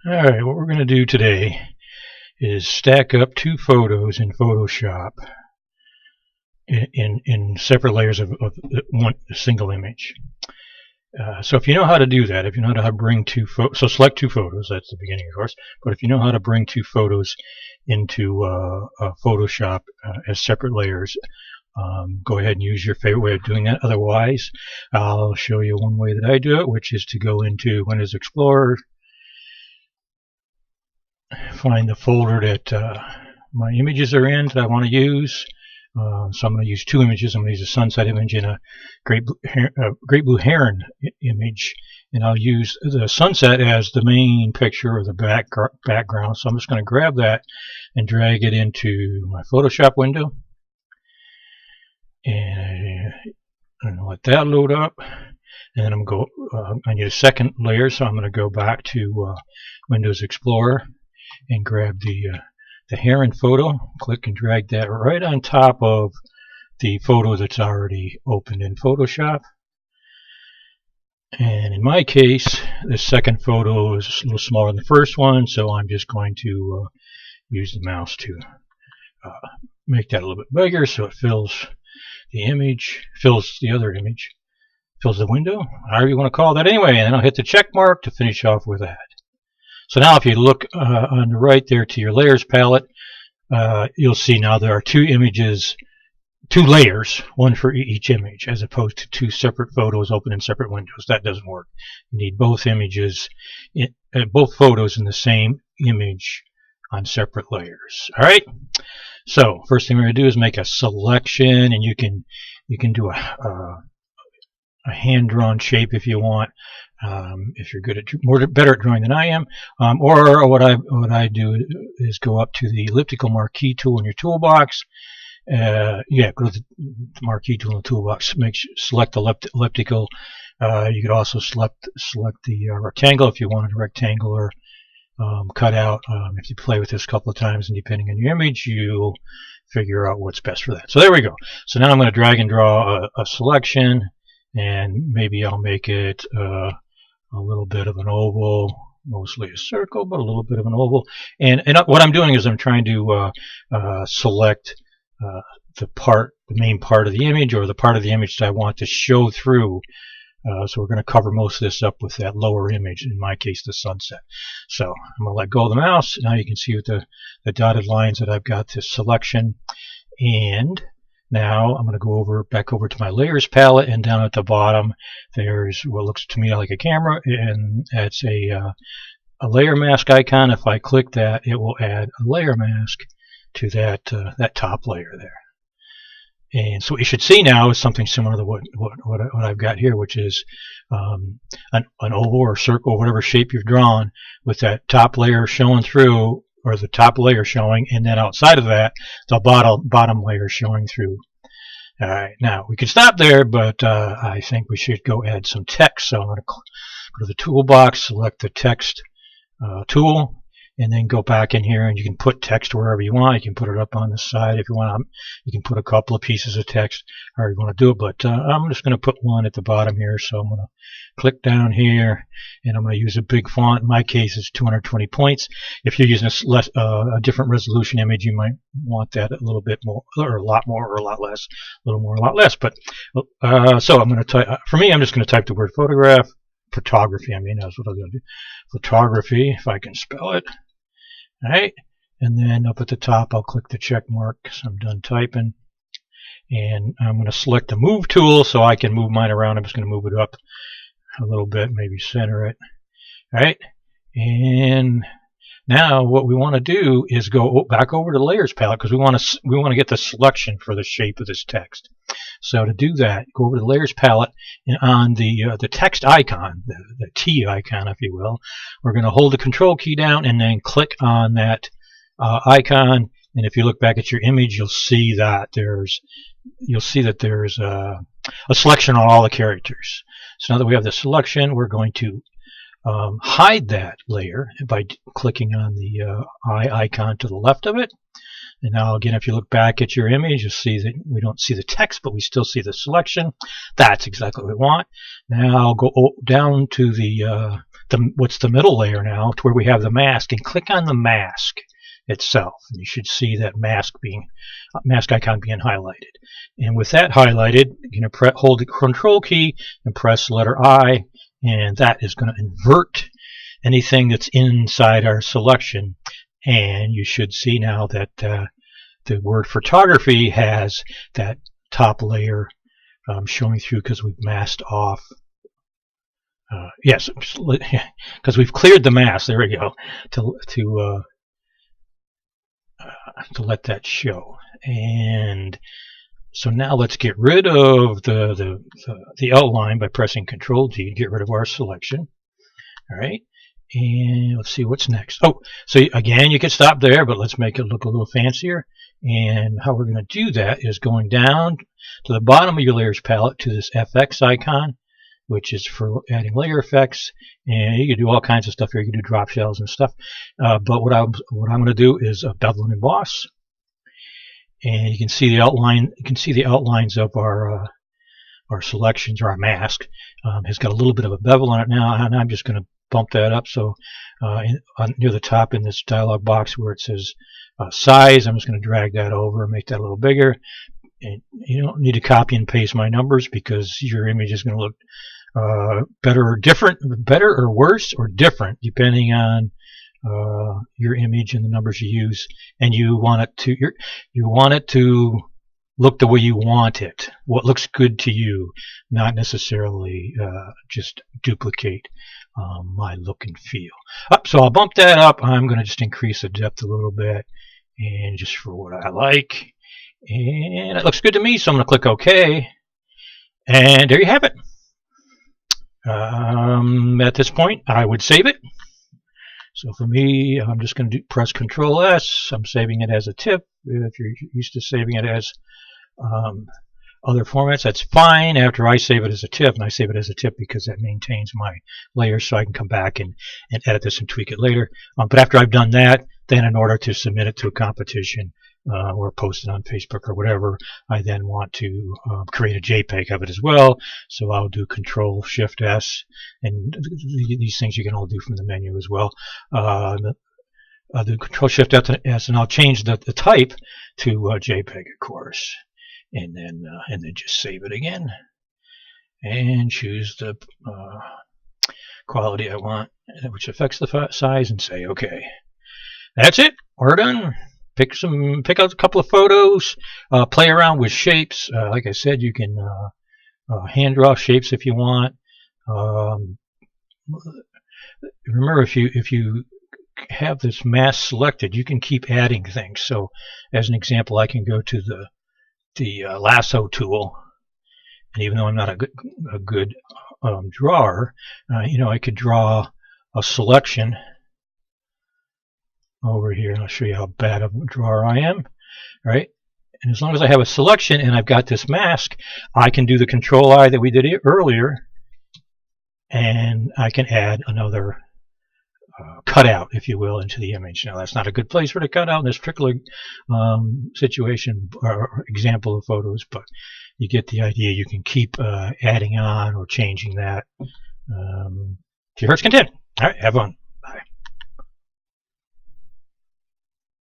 Alright, what we're going to do today is stack up two photos in Photoshop in separate layers of one single image. So if you know how to do that, if you know how to bring two photos, so select two photos, that's the beginning of course, but if you know how to bring two photos into Photoshop as separate layers, go ahead and use your favorite way of doing that. Otherwise, I'll show you one way that I do it, which is to go into Windows Explorer, find the folder that my images are in that I want to use. So I'm going to use two images. I'm going to use a sunset image and a great blue heron image, and I'll use the sunset as the main picture or the background. So I'm just going to grab that and drag it into my Photoshop window, and I'm going to let that load up. And then I'm going to go. I need a second layer, so I'm going to go back to Windows Explorer and grab the heron photo, click and drag that right on top of the photo that's already opened in Photoshop. And in my case, the second photo is a little smaller than the first one, so I'm just going to use the mouse to make that a little bit bigger so it fills the image, fills the other image, fills the window, however you want to call that anyway, and then I'll hit the check mark to finish off with that. So now if you look on the right there to your layers palette, you'll see now there are two images, two layers, one for each image, as opposed to two separate photos open in separate windows. That doesn't work. You need both images, both photos in the same image on separate layers. All right. So first thing we're going to do is make a selection, and you can do a hand-drawn shape if you want. If you're good at better at drawing than I am, or what I do is go up to the elliptical marquee tool in your toolbox. Go to the marquee tool in the toolbox. Select the elliptical. You could also select the rectangle if you wanted a rectangle, or cutout. If you play with this a couple of times, and depending on your image, you'll figure out what's best for that. So there we go. So now I'm going to drag and draw a selection, and maybe I'll make it a little bit of an oval, mostly a circle, but a little bit of an oval. And what I'm doing is I'm trying to select the main part of the image, or the part of the image that I want to show through. So we're going to cover most of this up with that lower image, in my case the sunset. So I'm going to let go of the mouse. Now you can see with the dotted lines that I've got this selection. And now I'm going to go back over to my layers palette, and down at the bottom there's what looks to me like a camera, and that's a layer mask icon. If I click that, it will add a layer mask to that top layer there. And so what you should see now is something similar to what I've got here, which is an oval or circle, whatever shape you've drawn, with that top layer showing through, or the top layer showing, and then outside of that, the bottom layer showing through. All right, now we could stop there, but I think we should go add some text. So I'm going to go to the toolbox, select the text tool, and then go back in here, and you can put text wherever you want. You can put it up on the side if you want. You can put a couple of pieces of text however you want to do it, but I'm just going to put one at the bottom here. So I'm going to click down here, and I'm going to use a big font. In my case, it's 220 points. If you're using a different resolution image, you might want that a little bit more, or a lot more, or a lot less. A little more, a lot less. But so I'm going to type. For me, I'm just going to type the word photography. I mean, that's what I'm going to do. Photography, if I can spell it. All right, and then up at the top, I'll click the check mark because I'm done typing, and I'm going to select the move tool so I can move mine around. I'm just going to move it up a little bit, maybe center it. All right, and now what we want to do is go back over to the layers palette, because we want to get the selection for the shape of this text. So to do that, go over to the layers palette, and on the text icon, the T icon, if you will, we're going to hold the control key down and then click on that icon. And if you look back at your image, you'll see that there's a selection on all the characters. So now that we have the selection, we're going to hide that layer by clicking on the eye icon to the left of it. And now again, if you look back at your image, you'll see that we don't see the text, but we still see the selection. That's exactly what we want. Now I'll go down to the what's the middle layer now, to where we have the mask, and click on the mask itself, and you should see that mask icon being highlighted. And with that highlighted, you're going to hold the Control key and press the letter I, and that is going to invert anything that's inside our selection. And you should see now that the word photography has that top layer showing through, because we've masked off. Yes, because we've cleared the mask. There we go, to let that show. And so now let's get rid of the outline by pressing Control G to get rid of our selection. All right, and let's see what's next. Oh, so again, you can stop there, but let's make it look a little fancier. And how we're going to do that is going down to the bottom of your layers palette to this FX icon, which is for adding layer effects. And you can do all kinds of stuff here. You can do drop shells and stuff. But what I'm going to do is bevel and emboss. And you can see the outline. You can see the outlines of our selections, or our mask. Has got a little bit of a bevel on it now, and I'm just going to bump that up. So near the top in this dialog box where it says size, I'm just going to drag that over and make that a little bigger. And you don't need to copy and paste my numbers, because your image is going to look better or worse or different depending on your image and the numbers you use. And you want it to look the way you want it, what looks good to you, not necessarily just duplicate my look and feel. So I'll bump that up. I'm going to just increase the depth a little bit, and just for what I like. And it looks good to me, so I'm going to click OK. And there you have it. At this point, I would save it. So for me, I'm just going to press Control S. I'm saving it as a TIFF. If you're used to saving it as other formats, that's fine. After I save it as a TIFF, and I save it as a TIFF because that maintains my layers, so I can come back and edit this and tweak it later. But after I've done that, then in order to submit it to a competition or post it on Facebook or whatever, I then want to create a JPEG of it as well. So I'll do Control Shift S, and these things you can all do from the menu as well. I'll do Control Shift S, and I'll change the type to JPEG, of course, and then just save it again, and choose the quality I want, which affects the size, and say OK. That's it. We're done. Pick out a couple of photos, play around with shapes. Like I said, you can hand draw shapes if you want. Remember, if you have this mask selected, you can keep adding things. So, as an example, I can go to the lasso tool, and even though I'm not a good drawer, I could draw a selection over here, and I'll show you how bad of a drawer I am. Right? And as long as I have a selection and I've got this mask, I can do the Control I that we did earlier, and I can add another cutout, if you will, into the image. Now, that's not a good place for the cutout in this particular situation or example of photos, but you get the idea. You can keep adding on or changing that to your heart's content. All right, have fun.